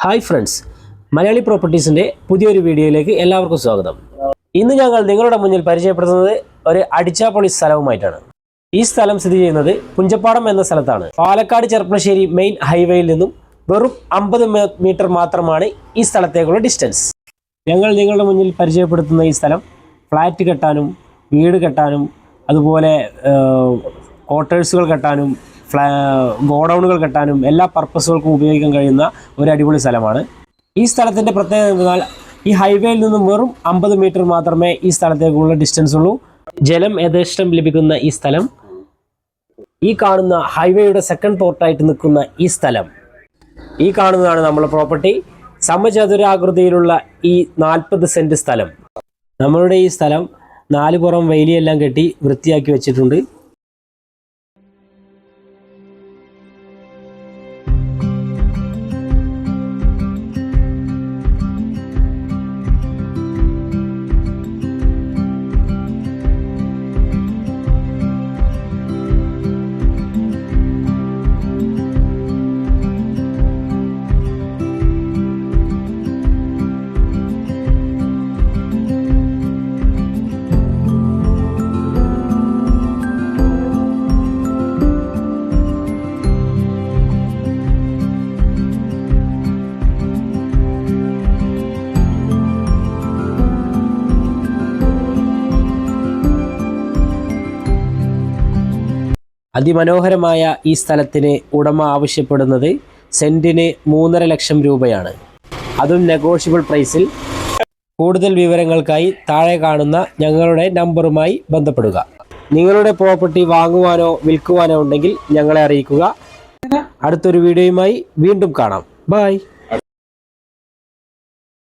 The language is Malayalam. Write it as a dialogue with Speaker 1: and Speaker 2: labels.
Speaker 1: ഹായ് ഫ്രണ്ട്സ്, മലയാളി പ്രോപ്പർട്ടീസിൻ്റെ പുതിയൊരു വീഡിയോയിലേക്ക് എല്ലാവർക്കും സ്വാഗതം. ഇന്ന് ഞങ്ങൾ നിങ്ങളുടെ മുന്നിൽ പരിചയപ്പെടുത്തുന്നത് ഒരു അടിച്ചാപ്പൊളി സ്ഥലവുമായിട്ടാണ്. ഈ സ്ഥലം സ്ഥിതി ചെയ്യുന്നത് പുഞ്ചപ്പാടം എന്ന സ്ഥലത്താണ്. പാലക്കാട് ചെർപ്പളശ്ശേരി മെയിൻ ഹൈവേയിൽ നിന്നും വെറും 50 മീറ്റർ മാത്രമാണ് ഈ സ്ഥലത്തേക്കുള്ള ഡിസ്റ്റൻസ്. ഞങ്ങൾ നിങ്ങളുടെ മുന്നിൽ പരിചയപ്പെടുത്തുന്ന ഈ സ്ഥലം ഫ്ലാറ്റ് കെട്ടാനും വീട് കെട്ടാനും അതുപോലെ ക്വാർട്ടേഴ്സുകൾ കെട്ടാനും ഗോഡൗണുകൾ കെട്ടാനും എല്ലാ പർപ്പസുകൾക്കും ഉപയോഗിക്കാൻ കഴിയുന്ന ഒരു അടിപൊളി സ്ഥലമാണ്. ഈ സ്ഥലത്തിൻ്റെ പ്രത്യേകത എന്നാൽ ഈ ഹൈവേയിൽ നിന്നും വെറും 50 മീറ്റർ മാത്രമേ ഈ സ്ഥലത്തേക്കുള്ള ഡിസ്റ്റൻസ് ഉള്ളൂ. ജലം യഥേഷ്ടം ലഭിക്കുന്ന ഈ സ്ഥലം, ഈ കാണുന്ന ഹൈവേയുടെ സെക്കൻഡ് പോർട്ടായിട്ട് നിൽക്കുന്ന ഈ സ്ഥലം, ഈ കാണുന്നതാണ് നമ്മുടെ പ്രോപ്പർട്ടി. സമചതുരാകൃതിയിലുള്ള ഈ 40 സെൻറ്റ് സ്ഥലം. നമ്മളുടെ ഈ സ്ഥലം 4 പുറം വേലിയെല്ലാം കെട്ടി വൃത്തിയാക്കി വെച്ചിട്ടുണ്ട്. അതിമനോഹരമായ ഈ സ്ഥലത്തിന് ഉടമ ആവശ്യപ്പെടുന്നത് സെൻറ്റിന് 3.5 ലക്ഷം രൂപയാണ്. അതും നെഗോഷ്യബിൾ പ്രൈസിൽ. കൂടുതൽ വിവരങ്ങൾക്കായി താഴെ കാണുന്ന ഞങ്ങളുടെ നമ്പറുമായി ബന്ധപ്പെടുക. നിങ്ങളുടെ പ്രോപ്പർട്ടി വാങ്ങുവാനോ വിൽക്കുവാനോ ഉണ്ടെങ്കിൽ ഞങ്ങളെ അറിയിക്കുക. അടുത്തൊരു വീഡിയോയുമായി വീണ്ടും കാണാം. ബൈ.